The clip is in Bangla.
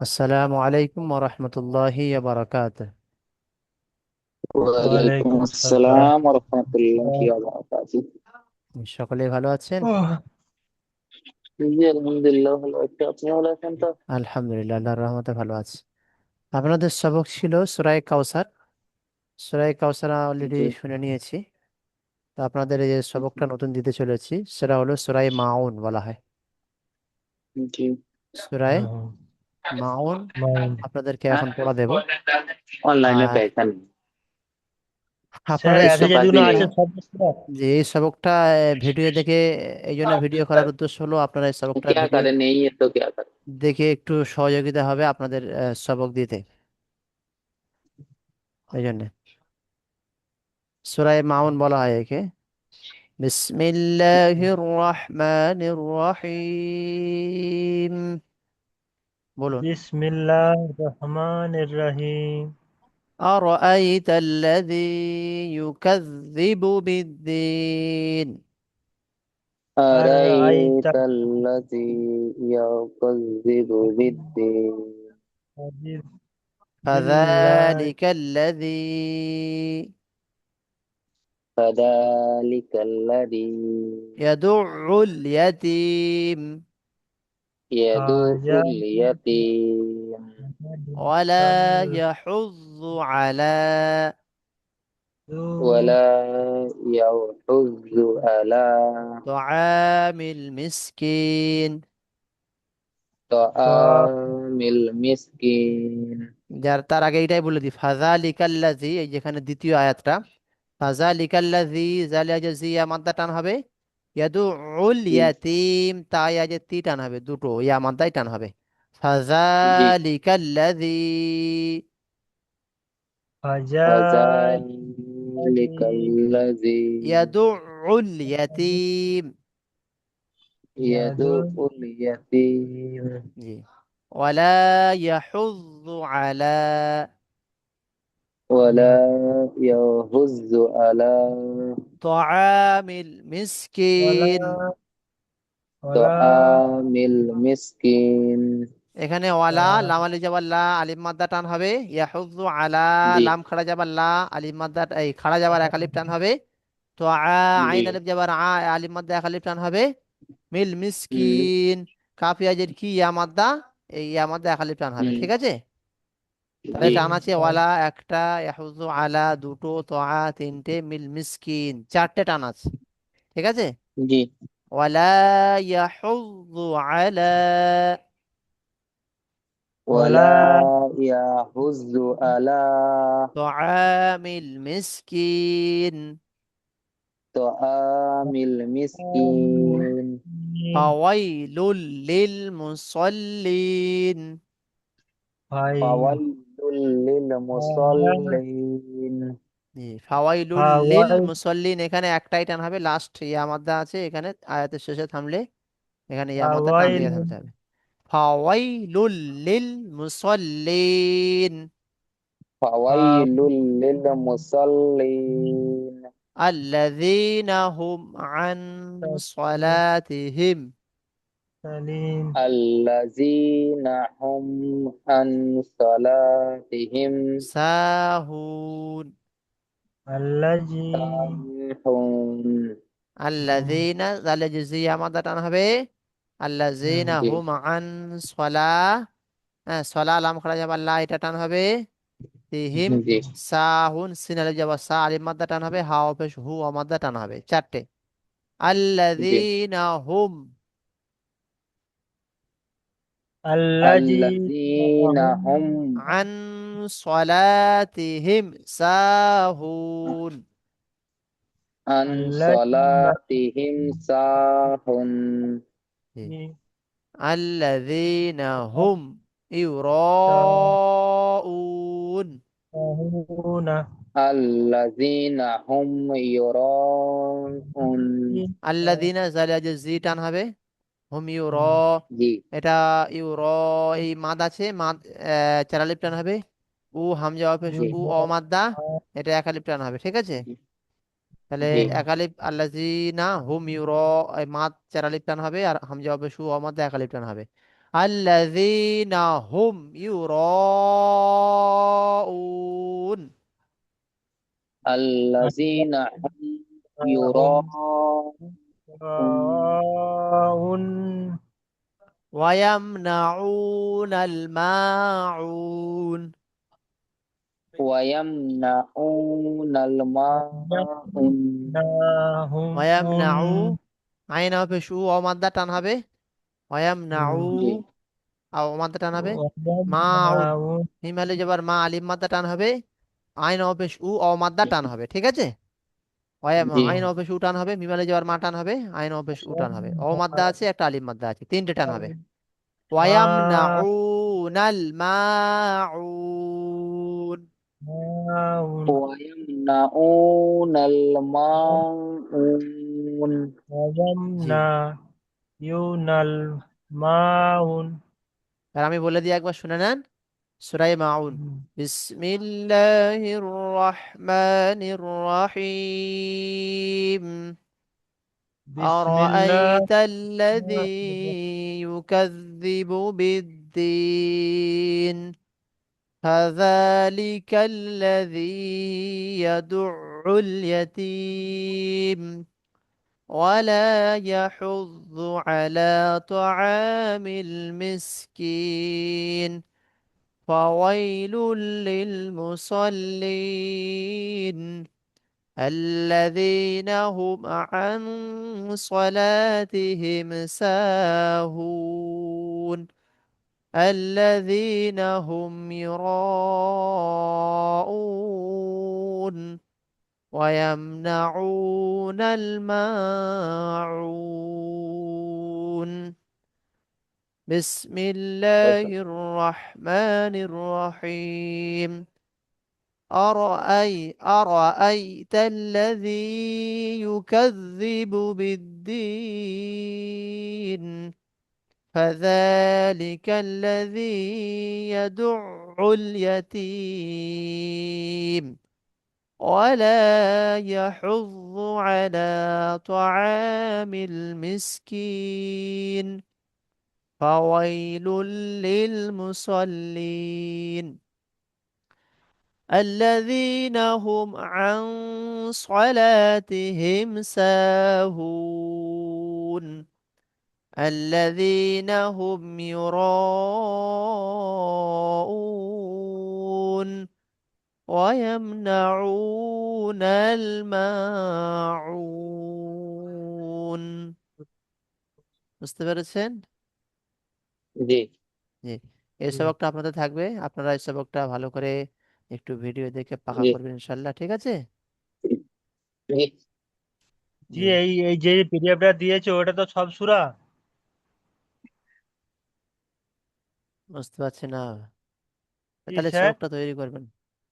আসসালামু আলাইকুম ওয়া রাহমাতুল্লাহি ওয়া বারাকাতুহু। ওয়ালাইকুম ওয়ালাইকুম আসসালাম। আসসালাম ওয়া রাহমাতুল্লাহি ওয়া বারাকাতুহু। সকলেই ভালো আছেন? জি, আলহামদুলিল্লাহ ভালো আছি। আপনি ভালো আছেন তো? আলহামদুলিল্লাহ, আল্লাহর রহমতে ভালো আছি। আপনাদের সবক ছিল সূরা কাউসার। সূরা কাউসার অলরেডি জি শুনে নিয়েছি। তো আপনাদের এই যে সবকটা নতুন দিতে চলেছি সেটা হলো সূরা মাউন বলা হয়। জি। সূরা মাউন আপনাদেরকে এখন পড়া দেব। অনলাইনে আর পেয়েছেন? আপনারা স্যার এই অ্যাডে যেগুলো সবকগুলো আছে সব স্যার। যে এই সবকটা ভিডিও দেখে, এই জন্য ভিডিও করার উদ্দেশ্য হলো আপনারা এই সবকটা क्या ভিডিও करें, नहीं है तो क्या करें। দেখে একটু সহযোগিতা হবে আপনাদের সবক দিতে, এই জন্য সূরা মাউন বলা হয় একে। বিসমিল্লাহির রহমানির রহিম। বলুন। বিসমিল্লাহির রহমানির রহিম। আরাআইতা আল্লাযী ইউকাযযিবু বিদ্দীন। আর আইতা أرأيت الذي يكذب بالدين বিল্লাহ فذلك الذي فذلك الذي يدع اليتيم يدعو আয়া اليتيم ولا يحض على ولا يحض على طعام المسكين. طعام المسكين. যার তার আগে এটাই বলে দিই, ফাযালিকাল্লাযী, এই যেখানে দ্বিতীয় আয়াতটা, ফাযালিকাল্লাযী, জালিয়া যে জিয়া মাদ্দা টান হবে, ইয়াদুউল জি ইয়াতীম, তাই আজ তি টান হবে, দুটো ইয়া মাদ্দাই টান হবে। জি। ফাযালিকাল্লাযী فذلك الذي ইয়াদুউল ইয়াতীম। يدعو اليتيم জি। ওয়ালা ইয়াহুয্যু আলা ولا يهز على طعامil মিসকিন। طعام المسكين. এখানে ওয়ালা, লাম আলি যাবার লা, আলিফ মাদ্দা টান হবে। ইয়াহুযু আলা, জি লাম খাড়া যাবার লা, আলিফ মাদ্দা এই খাড়া যাবার এক আলিফ টান হবে। তো জি। আইন আলিফ যাবার আলিফ মাদ্দা এক আলিফ টান হবে। মিল হুম মিসকিন, কাফ ইয়াজের কি ইয়া মাদ্দা, এই ইয়া মাদ্দা এক আলিফ টান হবে, হুম। ঠিক আছে? তাহলে জি টান আছে ওয়ালা একটা, ইয়াহুযু আলা দুটো, তো তিনটে, মিল মিসকিন চারটে টান আছে, ঠিক আছে? জি। ওয়ালা ইয়াহুযু আলা ওয়ালা ولا يحز على طعامil মিসকিন। طعام المسكين. ফাওয়াইলুল লিল মুসাল্লিন। ভাই فويل للمصلين. ফাওয়াইলুল লিল হাওয়াই মুসাল্লিন, এখানে একটাই টান হবে, লাস্ট ইয়া মাদ্দা আছে এখানে, আয়াতের শেষে থামলে এখানে ইয়া মাদ্দা টান হাওয়াই দিয়ে থামতে হবে। ফাওয়াইলুল লিল মুসাল্লিন فويل للمصلين আল্লাযীনা হুম আন সালাতিহিম সালিম الذين هم عن صلاتهم সাহুন। আল্লাজি ساهون. আল্লাযীনা, জালে জিয়া মাদ্দা টান হবে। আল্লাযীনা জি হুম আন সলা, হ্যাঁ সলা লাম খাড়া যাবার লা, এটা টান হবে। তিহিম জি সাহুন, সিন আলিফ যাবার সা, আলিফ মাদ্দা টান হবে, হা পেশ হু ও মাদ্দা টান হবে, চারটে। জি। আল্লাযীনা হুম আল্লাজি الذين هم আন সলাতিহিম সাহুন। عن আল্লাজি صلاتهم ساهون. জি। আল্লাযীনা হুম ইউরাউন। তাহুনা الذين هم يراءون. আল্লাযীনা, জালে জি টান হবে, হুম ইউর, জি এটা ইউর, এই মাদ আছে, মাদ চার আলিফ টান হবে। উ হামজা পেশ উ অ মাদ্দা, এটা এক আলিফ টান হবে, ঠিক আছে? তাহলে জি এক আলিফ আল্লাযীনা হুম ইউর, এই মাদ চার আলিফ টান হবে, আর হামজা পেশ উ অ মাদ্দা এক আলিফ টান হবে। আল্লাযীনা হুম ইউরাউন। الذين هم هم يراءون يراءون ওয়ায়ামনাউনাল মাউন। ويمنعون الماعون ওয়ায়ামনাউ, ويمنعهم আইন হবে শু ও মাদ্দা টান হবে। ওয়ায়ামনাউ, জি আও মাদ্দা টান হবে। মাউন, ويمنعون হিমালয় যাবার মা আলিম মাদ্দা টান হবে। আইন হবে শু ও মাদ্দা টান হবে, ঠিক আছে। জি আইন হবে শু টান হবে, মিমালে যাবার মা টান হবে, আইন হবে শু টান হবে, ও মাদ্দা আছে একটা আলিম মাদ্দা আছে, তিনটে টান হবে। ওয়ায়ামনাউনাল মাউন। ويمنعون الماعون জি। ويمنعون الماعون আর আমি বলে দিই, একবার শুনে নেন সূরা মাউন। বিসমিল্লাহির রহমানির রহিম। بسم الله أرأيت الذي يكذب بالدين فذلك الذي يدع اليتيم ولا يحض على طعام المسكين فويل للمصلين الذين هم عن صلاتهم ساهون الذين هم يراءون ويمنعون الماعون. بسم الله الرحمن الرحيم. أرأيت الذي يكذب بالدين فذلك الذي يدع اليتيم ولا يحض على طعام المسكين فويل للمصلين الذين هم عن صلاتهم ساهون الذين هم يراءون ويمنعون الماعون. বুঝতে পেরেছেন? জি জি। এই সবকটা আপনাদের থাকবে, আপনারা এই সবকটা ভালো করে একটু ভিডিও দেখে পাকা জি করবেন ইনশাল্লাহ, ঠিক আছে। জি জি, জি। এই এই যে পিডিএফটা দিয়েছে ওটা তো সব সূরা। বুঝতে পারছি না, জি তাহলে স্যার। সবকটা তৈরি করবেন।